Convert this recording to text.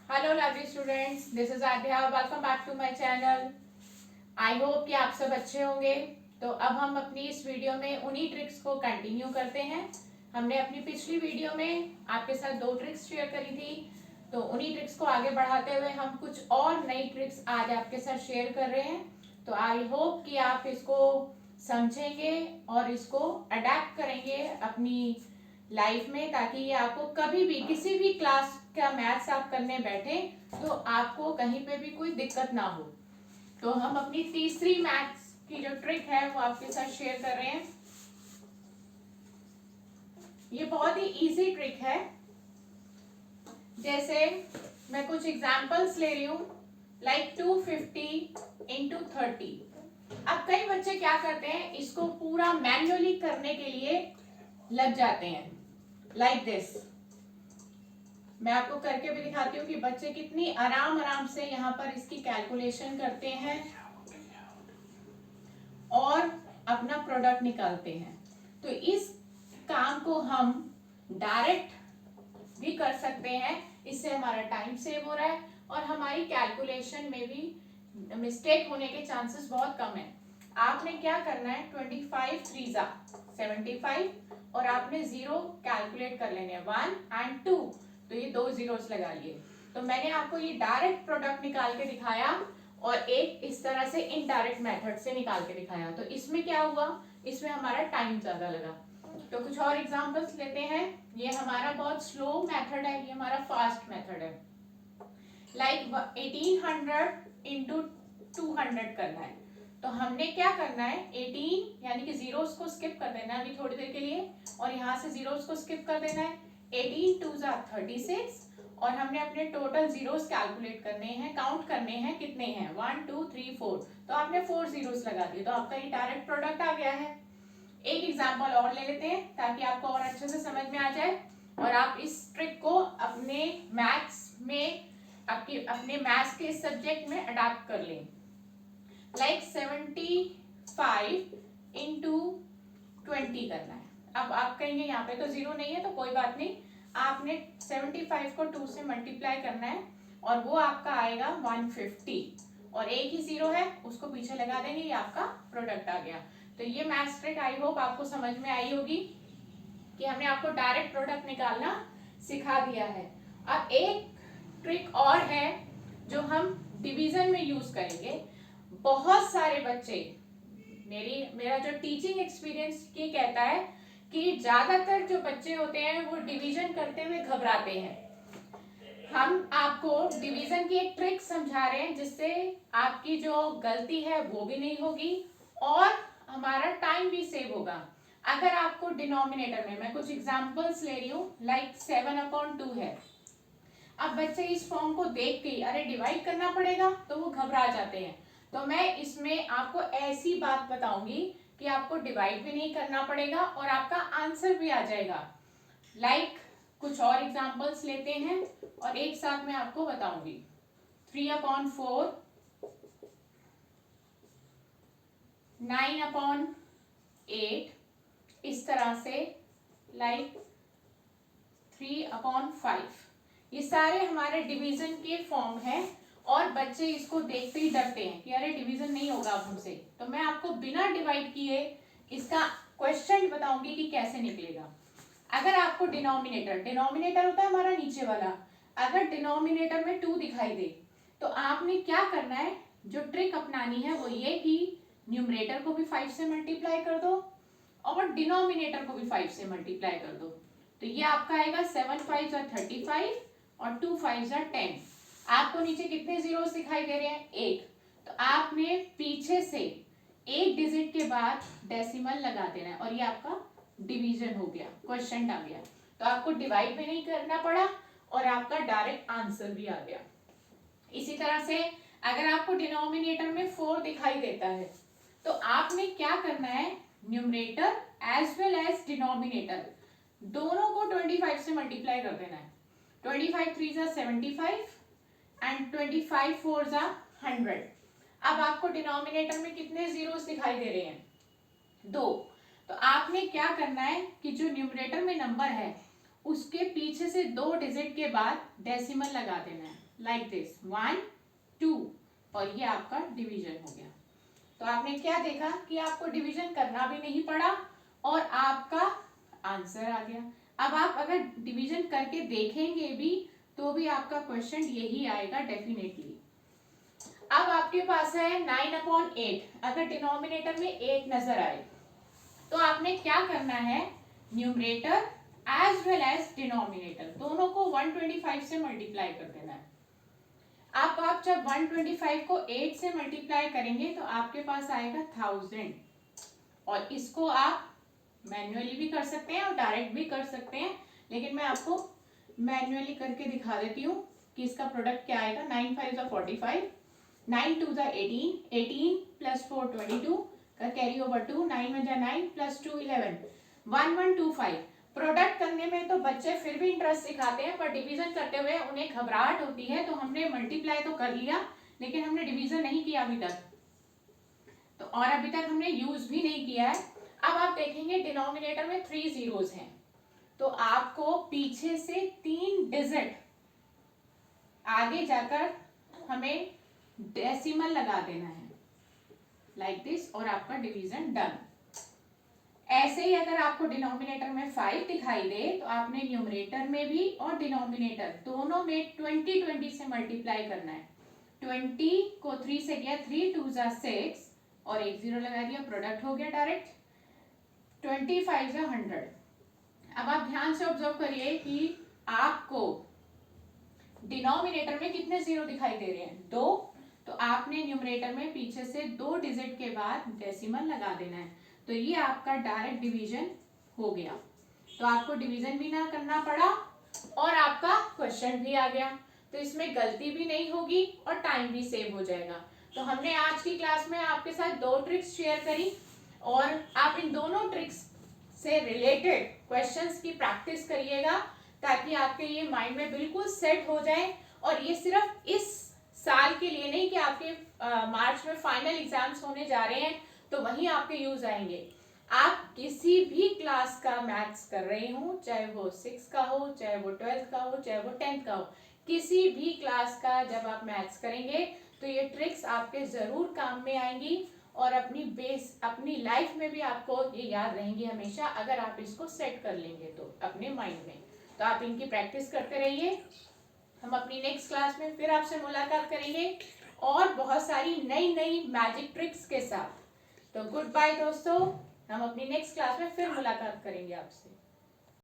Hello lovely students, this is Aadhya. Welcome back to my channel. I hope कि आप सब अच्छे होंगे। तो अब हम अपनी इस वीडियो में उन्हीं ट्रिक्स को कंटिन्यू करते हैं। हमने अपनी पिछली वीडियो में आपके साथ 2 ट्रिक्स शेयर करी थी, तो उन्हीं ट्रिक्स को आगे बढ़ाते हुए हम कुछ और नई ट्रिक्स आज आपके साथ शेयर कर रहे हैं। तो आई होप कि आप इसको समझेंगे और इसको अडेप्ट करेंगे अपनी लाइफ में, ताकि ये आपको कभी भी किसी भी क्लास का मैथ्स आप करने बैठे तो आपको कहीं पे भी कोई दिक्कत ना हो। तो हम अपनी तीसरी मैथ्स की जो ट्रिक है वो आपके साथ शेयर कर रहे हैं। ये बहुत ही इजी ट्रिक है। जैसे मैं कुछ एग्जांपल्स ले रही हूँ, लाइक 250 इंटू 30। अब कई बच्चे क्या करते हैं, इसको पूरा मैन्युअली करने के लिए लग जाते हैं, लाइक दिस। मैं आपको करके भी दिखाती हूँ कि बच्चे कितनी आराम आराम से यहाँ पर इसकी कैलकुलेशन करते हैं और अपना प्रोडक्ट निकालते हैं। तो इस काम को हम डायरेक्ट भी कर सकते हैं, इससे हमारा टाइम सेव हो रहा है और हमारी कैलकुलेशन में भी मिस्टेक होने के चांसेस बहुत कम है। आपने क्या करना है, 25 3 75 और आपने 0 कैलकुलेट कर लेने हैं, 1 और 2। तो ये 2 जीरोस लगा लिए। तो मैंने आपको ये डायरेक्ट प्रोडक्ट निकाल के दिखाया और एक इस तरह से इनडायरेक्ट मेथड से निकाल के दिखाया। तो इसमें क्या हुआ, इसमें हमारा टाइम ज्यादा लगा। तो कुछ और एग्जांपल्स लेते हैं। ये हमारा बहुत स्लो मेथड है, ये हमारा फास्ट मेथड है। लाइक 1800 इंटू 200 करना है। तो हमने क्या करना है, 18 यानी कि जीरोस को स्किप कर देना है अभी थोड़ी देर के लिए, और यहाँ से जीरोस को स्किप कर देना है। 18 2 36 और हमने अपने टोटल जीरोस कैलकुलेट करने हैं, काउंट करने हैं कितने हैं, 1 2 3 4। तो आपने 4 जीरोस लगा दिए, तो आपका ये डायरेक्ट प्रोडक्ट आ गया है। एक एग्जांपल और ले लेते हैं ताकि आपको और अच्छे से समझ में आ जाए और आप इस ट्रिक को अपने मैथ्स में, अपने मैथ्स के सब्जेक्ट में अडॉप्ट कर लें। लाइक 75 इंटू 20 करना है। अब आप कहेंगे यहाँ पे तो 0 नहीं है, तो कोई बात नहीं, आपने 75 को 2 से मल्टीप्लाई करना है और वो आपका आएगा 150, और एक ही 0 है उसको पीछे लगा देंगे, ये आपका प्रोडक्ट आ गया। तो ये मैथ्स ट्रिक आई होप आपको समझ में आई होगी कि हमने आपको डायरेक्ट प्रोडक्ट निकालना सिखा दिया है। अब एक ट्रिक और है जो हम डिवीजन में यूज करेंगे। बहुत सारे बच्चे, मेरा जो टीचिंग एक्सपीरियंस ये कहता है कि ज्यादातर जो बच्चे होते हैं वो डिवीजन करते हुए घबराते हैं। हम आपको डिवीजन की एक ट्रिक समझा रहे हैं जिससे आपकी जो गलती है वो भी नहीं होगी और हमारा टाइम भी सेव होगा। अगर आपको डिनोमिनेटर में, मैं कुछ एग्जांपल्स ले रही हूँ, लाइक 7/2 है। अब बच्चे इस फॉर्म को देख के अरे डिवाइड करना पड़ेगा तो वो घबरा जाते हैं। तो मैं इसमें आपको ऐसी बात बताऊंगी कि आपको डिवाइड भी नहीं करना पड़ेगा और आपका आंसर भी आ जाएगा। लाइक कुछ और एग्जांपल्स लेते हैं और एक साथ मैं आपको बताऊंगी। 3/4, 9/8, इस तरह से, लाइक 3/5। ये सारे हमारे डिवीजन के फॉर्म हैं और बच्चे इसको देखते ही डरते हैं कि अरे डिवीजन नहीं होगा अब हमसे। तो मैं आपको बिना डिवाइड किए इसका क्वेश्चन बताऊंगी कि कैसे निकलेगा। अगर आपको डिनोमिनेटर होता है हमारा नीचे वाला, अगर डिनोमिनेटर में 2 दिखाई दे तो आपने क्या करना है, जो ट्रिक अपनानी है वो ये कि न्यूमरेटर को भी 5 से मल्टीप्लाई कर दो और डिनोमिनेटर को भी 5 से मल्टीप्लाई कर दो। तो ये आपका आएगा 7 5 35 और 2 5 10। आपको नीचे कितने जीरोस दिखाई दे रहे हैं, 1। तो आपने पीछे से एक डिजिट के बाद डेसिमल लगा देना है और ये आपका डिवीजन हो गया, क्वेश्चन आ गया। तो आपको डिवाइड भी नहीं करना पड़ा और आपका डायरेक्ट आंसर भी आ गया। इसी तरह से अगर आपको डिनोमिनेटर में 4 दिखाई देता है तो आपने क्या करना है, numerator as well as denominator दोनों को 25 से मल्टीप्लाई कर देना है। 25 3 75 एंड 25 4 100। अब आपको डिनोमिनेटर में कितने जीरोस दिखाई दे रहे हैं, 2। तो आपने क्या करना है कि जो न्यूमरेटर में नंबर है उसके पीछे से 2 डिजिट के बाद डेसिमल लगा देना है। लाइक दिस 1 2 और ये आपका डिवीजन हो गया। तो आपने क्या देखा कि आपको डिवीजन करना भी नहीं पड़ा और आपका आंसर आ गया। अब आप अगर डिवीजन करके देखेंगे भी तो भी आपका क्वेश्चन यही आएगा डेफिनेटली। अब आपके पास है 9/8। अगर डिनोमिनेटर में 8 नजर आए तो आपने क्या करना है, numerator as well as denominator दोनों को 125 से मल्टीप्लाई कर देना है। आप जब 125 को 8 से मल्टीप्लाई करेंगे तो आपके पास आएगा 1000 और इसको आप मैन्युअली भी कर सकते हैं और डायरेक्ट भी कर सकते हैं, लेकिन मैं आपको मैन्युअली करके दिखा देती हूँ कि इसका प्रोडक्ट क्या आएगा। 9 5 45, 9 2 18, 18 प्लस 4 22 का कैरी ओवर 2, 9 1 9 प्लस 2 11, 1125। प्रोडक्ट करने में तो बच्चे फिर भी इंटरेस्ट दिखाते हैं, पर डिवीजन करते हुए उन्हें घबराहट होती है। तो हमने मल्टीप्लाई तो कर लिया लेकिन हमने डिवीजन नहीं किया अभी तक, तो और अभी तक हमने यूज भी नहीं किया है। अब आप देखेंगे डिनोमिनेटर में 3 जीरोस हैं, तो आपको पीछे से 3 डिजिट आगे जाकर हमें डेसिमल लगा देना है लाइक दिस और आपका डिवीजन डन। ऐसे ही अगर आपको डिनोमिनेटर में 5 दिखाई दे तो आपने न्यूमरेटर में भी और डिनोमिनेटर दोनों में 20 20 से मल्टीप्लाई करना है। 20 को 3 से किया, 3 2 6 और एक जीरो लगा दिया, प्रोडक्ट हो गया डायरेक्ट। 25 100। अब आप ध्यान से ऑब्जर्व करिए कि आपको डिनोमिनेटर में कितने जीरो दिखाई दे रहे हैं, 2। तो आपने न्यूमरेटर में पीछे से 2 डिजिट के बाद डेसिमल लगा देना है, तो ये आपका डायरेक्ट डिवीजन हो गया। तो आपको डिवीजन भी ना करना पड़ा और आपका क्वेश्चन भी आ गया, तो इसमें गलती भी नहीं होगी और टाइम भी सेव हो जाएगा। तो हमने आज की क्लास में आपके साथ 2 ट्रिक्स शेयर करी और आप इन दोनों ट्रिक्स से रिलेटेड क्वेश्चंस की प्रैक्टिस करिएगा ताकि आपके ये माइंड में बिल्कुल सेट हो जाए। और ये सिर्फ इस साल के लिए नहीं कि आपके मार्च में फाइनल एग्जाम्स होने जा रहे हैं तो वहीं आपके यूज आएंगे। आप किसी भी क्लास का मैथ्स कर रहे हो, चाहे वो 6 का हो, चाहे वो 12th का हो, चाहे वो 10th का हो, किसी भी क्लास का जब आप मैथ्स करेंगे तो ये ट्रिक्स आपके जरूर काम में आएंगी और अपनी लाइफ में भी आपको ये याद रहेंगी हमेशा, अगर आप इसको सेट कर लेंगे तो अपने माइंड में। तो आप इनकी प्रैक्टिस करते रहिए। हम अपनी नेक्स्ट क्लास में फिर आपसे मुलाकात करेंगे और बहुत सारी नई नई मैजिक ट्रिक्स के साथ। तो गुड बाय दोस्तों, हम अपनी नेक्स्ट क्लास में फिर मुलाकात करेंगे आपसे।